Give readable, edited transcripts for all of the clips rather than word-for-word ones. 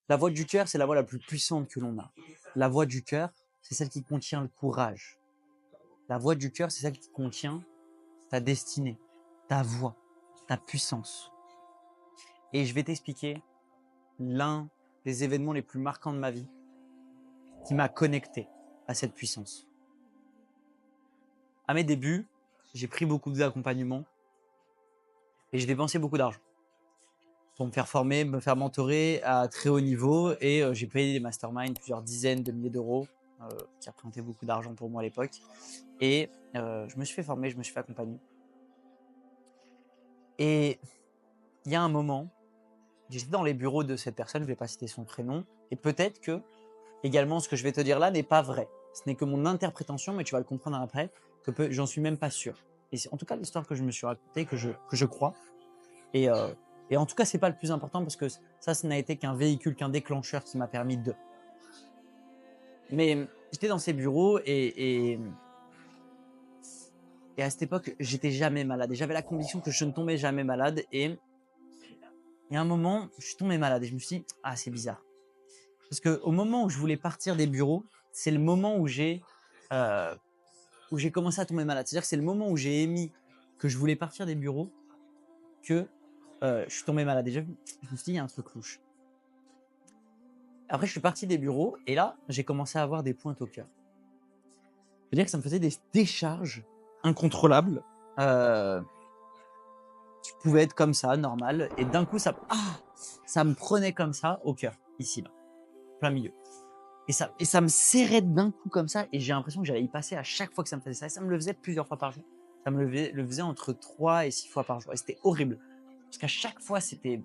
La voix du cœur, c'est la voix la plus puissante que l'on a. La voix du cœur, c'est celle qui contient le courage. La voix du cœur, c'est celle qui contient ta destinée, ta voix, ta puissance. Et je vais t'expliquer l'un des événements les plus marquants de ma vie qui m'a connecté à cette puissance. À mes débuts, j'ai pris beaucoup d'accompagnement et j'ai dépensé beaucoup d'argent pour me faire former, me faire mentorer à très haut niveau et j'ai payé des masterminds, plusieurs dizaines de milliers d'euros, qui représentaient beaucoup d'argent pour moi à l'époque. Et je me suis fait former, je me suis fait accompagner. Et il y a un moment, j'étais dans les bureaux de cette personne, je ne vais pas citer son prénom, et peut-être que également ce que je vais te dire là n'est pas vrai. Ce n'est que mon interprétation, mais tu vas le comprendre après, que j'en suis même pas sûr. Et c'est en tout cas l'histoire que je me suis racontée, que je crois. Et, euh, et en tout cas, c'est pas le plus important parce que ça n'a été qu'un véhicule, qu'un déclencheur qui m'a permis de. Mais j'étais dans ces bureaux et à cette époque, j'étais jamais malade. Et j'avais la conviction que je ne tombais jamais malade. Et il y a un moment, je suis tombé malade et je me suis dit, ah, c'est bizarre. Parce qu'au moment où je voulais partir des bureaux, c'est le moment euh, où j'ai commencé à tomber malade. C'est-à-dire que c'est le moment où j'ai émis que je voulais partir des bureaux que je suis tombé malade. Déjà, je me suis dit, il y a un truc louche. Après, je suis parti des bureaux et là, j'ai commencé à avoir des pointes au cœur. Je veux dire que ça me faisait des décharges incontrôlables. Qui pouvaient être comme ça, normal. Et d'un coup, ça me prenait comme ça au cœur, ici, là, plein milieu. Et ça me serrait d'un coup comme ça. Et j'ai l'impression que j'allais y passer à chaque fois que ça me faisait ça. Et ça me le faisait plusieurs fois par jour. Ça me le faisait entre 3 et 6 fois par jour. Et c'était horrible. Parce qu'à chaque fois, c'était.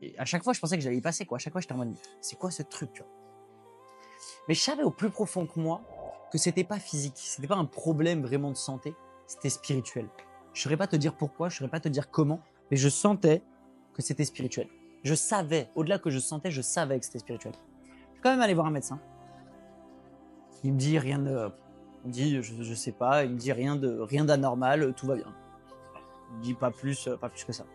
Et à chaque fois, je pensais que j'allais y passer, quoi. À chaque fois, j'étais en mode, c'est quoi ce truc, tu vois. Mais je savais au plus profond que moi que c'était pas physique. C'était pas un problème vraiment de santé. C'était spirituel. Je saurais pas te dire pourquoi, je saurais pas te dire comment, mais je sentais que c'était spirituel. Je savais, au-delà que je sentais, je savais que c'était spirituel. Je suis quand même allé voir un médecin. Il me dit rien de. Il me dit, je sais pas, il me dit rien d'anormal, tout va bien. Il me dit pas plus que ça.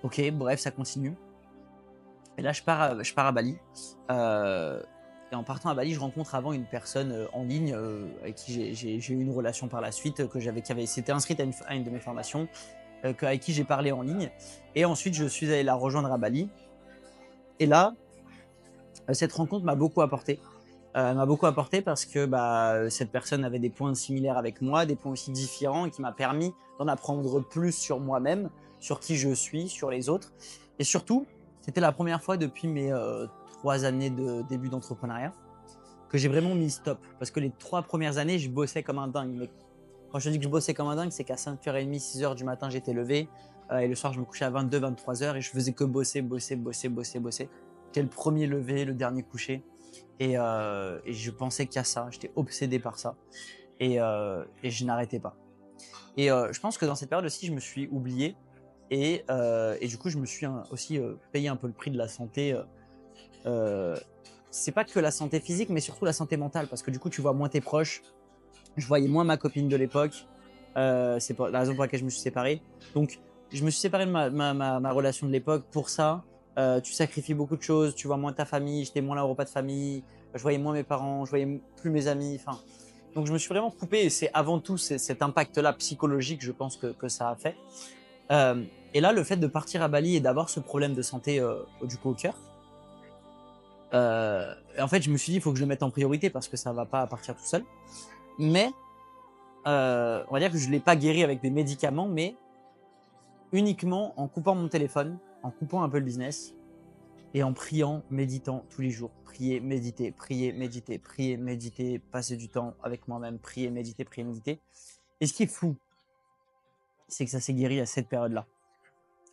Ok, bref, ça continue. Et là, je pars à Bali. Et en partant à Bali, je rencontre avant une personne en ligne avec qui j'ai eu une relation par la suite, qui s'était inscrite à une de mes formations, avec qui j'ai parlé en ligne. Et ensuite, je suis allé la rejoindre à Bali. Et là, cette rencontre m'a beaucoup apporté. Elle m'a beaucoup apporté parce que cette personne avait des points similaires avec moi, des points aussi différents, et qui m'a permis d'en apprendre plus sur moi-même, sur qui je suis, sur les autres. Et surtout, c'était la première fois depuis mes 3 années de début d'entrepreneuriat que j'ai vraiment mis stop. Parce que les 3 premières années, je bossais comme un dingue. Mais quand je dis que je bossais comme un dingue, c'est qu'à 5h30, 6h du matin, j'étais levé. Et le soir, je me couchais à 22, 23h et je faisais que bosser. J'étais le premier levé, le dernier couché. Et je pensais qu'à ça. J'étais obsédé par ça. Et je n'arrêtais pas. Et je pense que dans cette période aussi, je me suis oublié. Et du coup, je me suis aussi payé un peu le prix de la santé. C'est pas que la santé physique, mais surtout la santé mentale. Parce que du coup, tu vois moins tes proches. Je voyais moins ma copine de l'époque. C'est la raison pour laquelle je me suis séparé. Donc, je me suis séparé de ma relation de l'époque pour ça. Tu sacrifies beaucoup de choses, tu vois moins ta famille, j'étais moins là au repas de famille, je voyais moins mes parents, je voyais plus mes amis. Enfin, donc je me suis vraiment coupé et c'est avant tout cet impact-là psychologique, je pense que ça a fait. Et là, le fait de partir à Bali et d'avoir ce problème de santé du coup au cœur, et en fait, je me suis dit, il faut que je le mette en priorité parce que ça va pas partir tout seul. Mais on va dire que je ne l'ai pas guéri avec des médicaments, mais uniquement en coupant mon téléphone, en coupant un peu le business et en priant, méditant tous les jours. Prier, méditer, prier, méditer, prier, méditer, passer du temps avec moi-même, prier, méditer, prier, méditer. Et ce qui est fou, c'est que ça s'est guéri à cette période-là.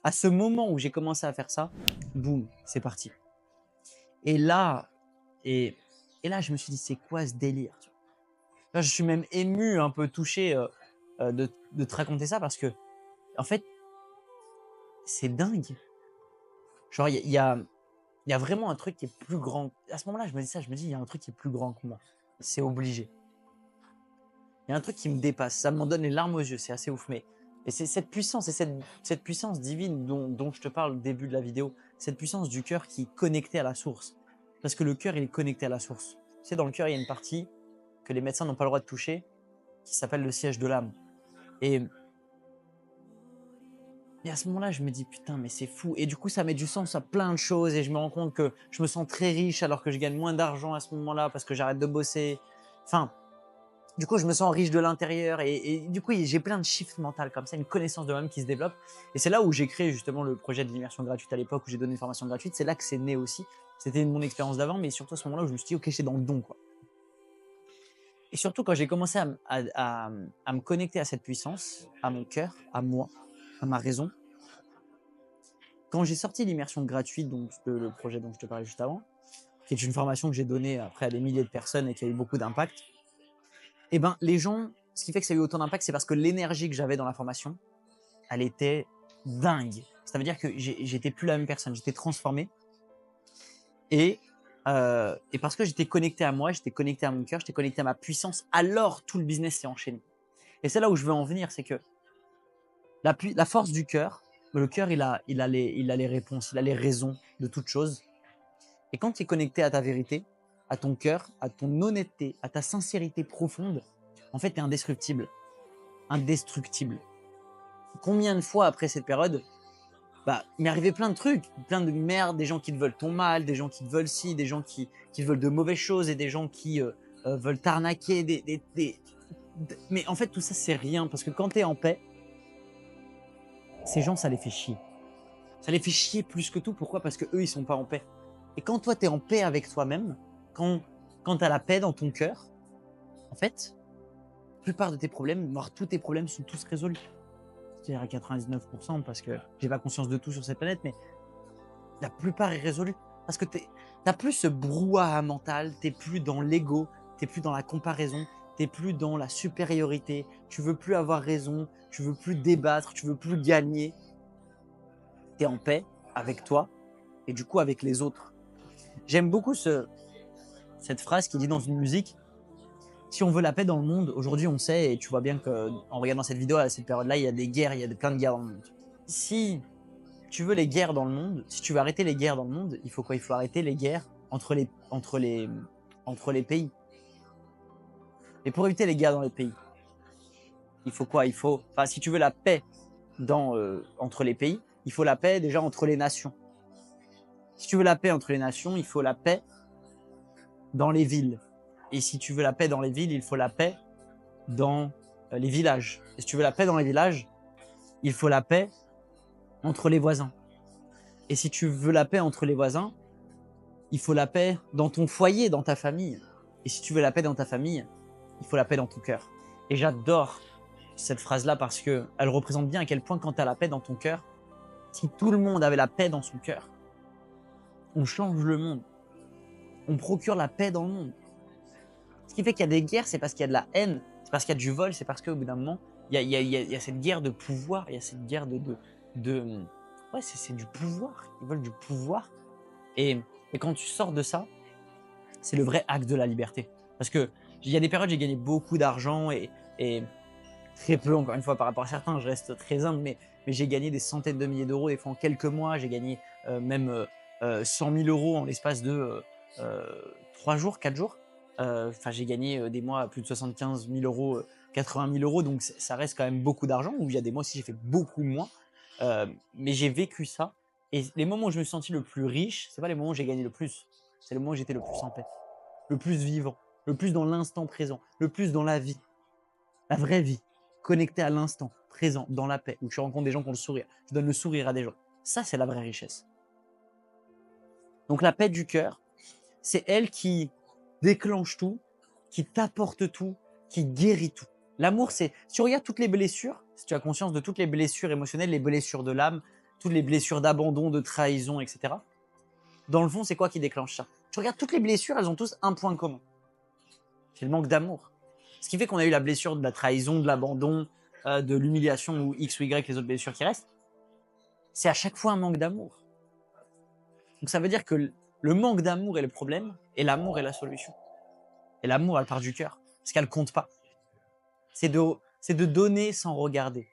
À ce moment où j'ai commencé à faire ça, boum, c'est parti. Et là, et, et là, je me suis dit, c'est quoi ce délire, tu vois. Là, je suis même ému, un peu touché de te raconter ça parce que, en fait, c'est dingue. Genre, il y a vraiment un truc qui est plus grand. À ce moment-là, je me dis ça, je me dis, il y a un truc qui est plus grand que moi. C'est obligé. Il y a un truc qui me dépasse. Ça m'en donne les larmes aux yeux, c'est assez ouf. Mais Et c'est cette puissance, et cette puissance divine dont je te parle au début de la vidéo, cette puissance du cœur qui est connectée à la source. Parce que le cœur, il est connecté à la source. Tu sais, dans le cœur, il y a une partie que les médecins n'ont pas le droit de toucher, qui s'appelle le siège de l'âme. Et à ce moment-là, je me dis, putain, mais c'est fou. Et du coup, ça met du sens à plein de choses. Et je me rends compte que je me sens très riche alors que je gagne moins d'argent à ce moment-là parce que j'arrête de bosser. Enfin, du coup, je me sens riche de l'intérieur. Et du coup, j'ai plein de shifts mentaux comme ça, une connaissance de moi-même qui se développe. Et c'est là où j'ai créé justement le projet de l'immersion gratuite à l'époque, où j'ai donné une formation gratuite. C'est là que c'est né aussi. C'était mon expérience d'avant, mais surtout à ce moment-là où je me suis dit, ok, c'est dans le don, quoi. Et surtout, quand j'ai commencé à me connecter à cette puissance, à mon cœur, à moi, à ma raison, quand j'ai sorti l'immersion gratuite, donc le projet dont je te parlais juste avant, qui est une formation que j'ai donnée après à des milliers de personnes et qui a eu beaucoup d'impact, et ben les gens, ce qui fait que ça a eu autant d'impact, c'est parce que l'énergie que j'avais dans la formation, elle était dingue. Ça veut dire que j'étais plus la même personne, j'étais transformé. Et parce que j'étais connecté à moi, j'étais connecté à mon cœur, j'étais connecté à ma puissance, alors tout le business s'est enchaîné. Et c'est là où je veux en venir, c'est que la force du cœur, le cœur, il a les réponses, il a les raisons de toute chose. Et quand tu es connecté à ta vérité, à ton cœur, à ton honnêteté, à ta sincérité profonde, en fait, tu es indestructible. Indestructible. Combien de fois après cette période, bah, il m'est arrivé plein de trucs, plein de merde, des gens qui te veulent ton mal, des gens qui te veulent ci, des gens qui te veulent de mauvaises choses et des gens qui veulent t'arnaquer. Mais en fait, tout ça, c'est rien parce que quand tu es en paix, ces gens, ça les fait chier. Ça les fait chier plus que tout. Pourquoi? Parce que eux, ils sont pas en paix. Et quand toi, tu es en paix avec toi-même, quand tu as la paix dans ton cœur, en fait, la plupart de tes problèmes, voire tous tes problèmes sont tous résolus. C'est-à-dire à 99% parce que j'ai pas conscience de tout sur cette planète, mais la plupart est résolue. Parce que t'as plus ce brouhaha mental, t'es plus dans l'ego, t'es plus dans la comparaison, t'es plus dans la supériorité, tu veux plus avoir raison, tu veux plus débattre, tu veux plus gagner. T'es en paix avec toi et du coup avec les autres. J'aime beaucoup cette phrase qui dit dans une musique, si on veut la paix dans le monde, aujourd'hui on sait, et tu vois bien qu'en regardant cette vidéo, à cette période-là, il y a des guerres, il y a plein de guerres dans le monde. Si tu veux les guerres dans le monde, si tu veux arrêter les guerres dans le monde, il faut quoi? Il faut arrêter les guerres entre les pays. Et pour éviter les guerres dans les pays, il faut quoi? Enfin, si tu veux la paix entre les pays, il faut la paix déjà entre les nations. Si tu veux la paix entre les nations, il faut la paix dans les villes. Et si tu veux la paix dans les villes, il faut la paix dans les villages. Et si tu veux la paix dans les villages, il faut la paix entre les voisins. Et si tu veux la paix entre les voisins, il faut la paix dans ton foyer, dans ta famille. Et si tu veux la paix dans ta famille, il faut la paix dans ton cœur. Et j'adore cette phrase-là parce qu'elle représente bien à quel point quand tu as la paix dans ton cœur, si tout le monde avait la paix dans son cœur, on change le monde. On procure la paix dans le monde. Ce qui fait qu'il y a des guerres, c'est parce qu'il y a de la haine, c'est parce qu'il y a du vol, c'est parce qu'au bout d'un moment, il y a cette guerre de pouvoir, il y a cette guerre ouais, c'est du pouvoir. Ils veulent du pouvoir. Et quand tu sors de ça, c'est le vrai acte de la liberté. Parce que il y a des périodes où j'ai gagné beaucoup d'argent et très peu, encore une fois, par rapport à certains, je reste très humble, mais j'ai gagné des centaines de milliers d'euros, des fois en quelques mois, j'ai gagné même 100 000 euros en l'espace de 3 jours, 4 jours. Enfin, j'ai gagné des mois à plus de 75 000 euros, 80 000 euros, donc ça reste quand même beaucoup d'argent, où il y a des mois aussi j'ai fait beaucoup moins. Mais j'ai vécu ça, et les moments où je me suis senti le plus riche, c'est pas les moments où j'ai gagné le plus, c'est les moments où j'étais le plus en paix, le plus vivant, le plus dans l'instant présent, le plus dans la vie, la vraie vie, connecté à l'instant présent, dans la paix, où tu rencontres des gens qui ont le sourire, tu donnes le sourire à des gens. Ça, c'est la vraie richesse. Donc la paix du cœur, c'est elle qui déclenche tout, qui t'apporte tout, qui guérit tout. L'amour, c'est, si tu regardes toutes les blessures, si tu as conscience de toutes les blessures émotionnelles, les blessures de l'âme, toutes les blessures d'abandon, de trahison, etc. Dans le fond, c'est quoi qui déclenche ça? Tu regardes toutes les blessures, elles ont tous un point commun. C'est le manque d'amour. Ce qui fait qu'on a eu la blessure de la trahison, de l'abandon, de l'humiliation ou X ou Y, les autres blessures qui restent. C'est à chaque fois un manque d'amour. Donc ça veut dire que le manque d'amour est le problème et l'amour est la solution. Et l'amour, elle part du cœur, parce qu'elle ne compte pas. C'est de donner sans regarder.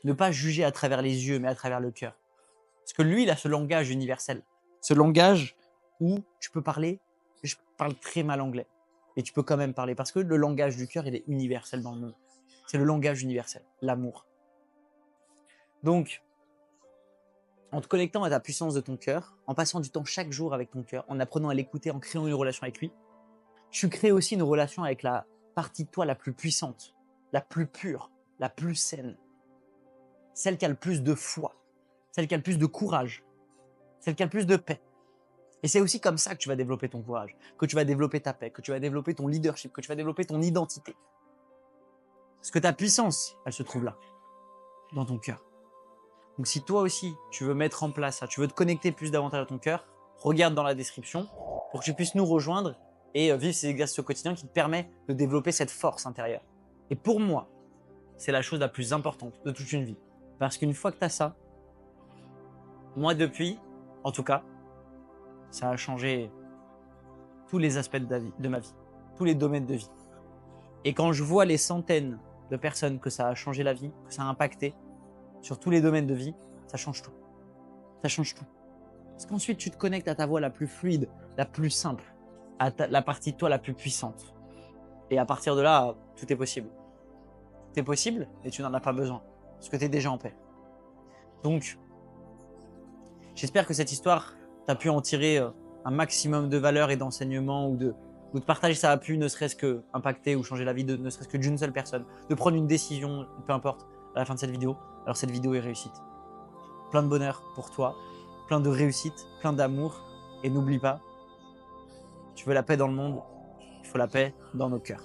Ne pas juger à travers les yeux, mais à travers le cœur. Parce que lui, il a ce langage universel. Ce langage où tu peux parler, je parle très mal anglais, mais tu peux quand même parler. Parce que le langage du cœur, il est universel dans le monde. C'est le langage universel, l'amour. Donc, en te connectant à ta puissance de ton cœur, en passant du temps chaque jour avec ton cœur, en apprenant à l'écouter, en créant une relation avec lui, tu crées aussi une relation avec la partie de toi la plus puissante, la plus pure, la plus saine, celle qui a le plus de foi, celle qui a le plus de courage, celle qui a le plus de paix. Et c'est aussi comme ça que tu vas développer ton courage, que tu vas développer ta paix, que tu vas développer ton leadership, que tu vas développer ton identité. Parce que ta puissance, elle se trouve là, dans ton cœur. Donc si toi aussi, tu veux mettre en place ça, tu veux te connecter plus davantage à ton cœur, regarde dans la description pour que tu puisses nous rejoindre et vivre ces exercices au quotidien qui te permettent de développer cette force intérieure. Et pour moi, c'est la chose la plus importante de toute une vie. Parce qu'une fois que tu as ça, moi depuis, en tout cas, ça a changé tous les aspects de ma vie, tous les domaines de vie. Et quand je vois les centaines de personnes que ça a changé la vie, que ça a impacté sur tous les domaines de vie, ça change tout. Ça change tout. Parce qu'ensuite, tu te connectes à ta voix la plus fluide, la plus simple, à la partie de toi la plus puissante. Et à partir de là, tout est possible. Tout est possible, mais tu n'en as pas besoin. Parce que tu es déjà en paix. Donc, j'espère que cette histoire t'a pu en tirer un maximum de valeur et d'enseignement ou de partager, ça a pu ne serait-ce que impacter ou changer la vie de ne serait-ce que d'une seule personne, de prendre une décision, peu importe, à la fin de cette vidéo. Alors cette vidéo est réussite. Plein de bonheur pour toi, plein de réussite, plein d'amour. Et n'oublie pas, tu veux la paix dans le monde, il faut la paix dans nos cœurs.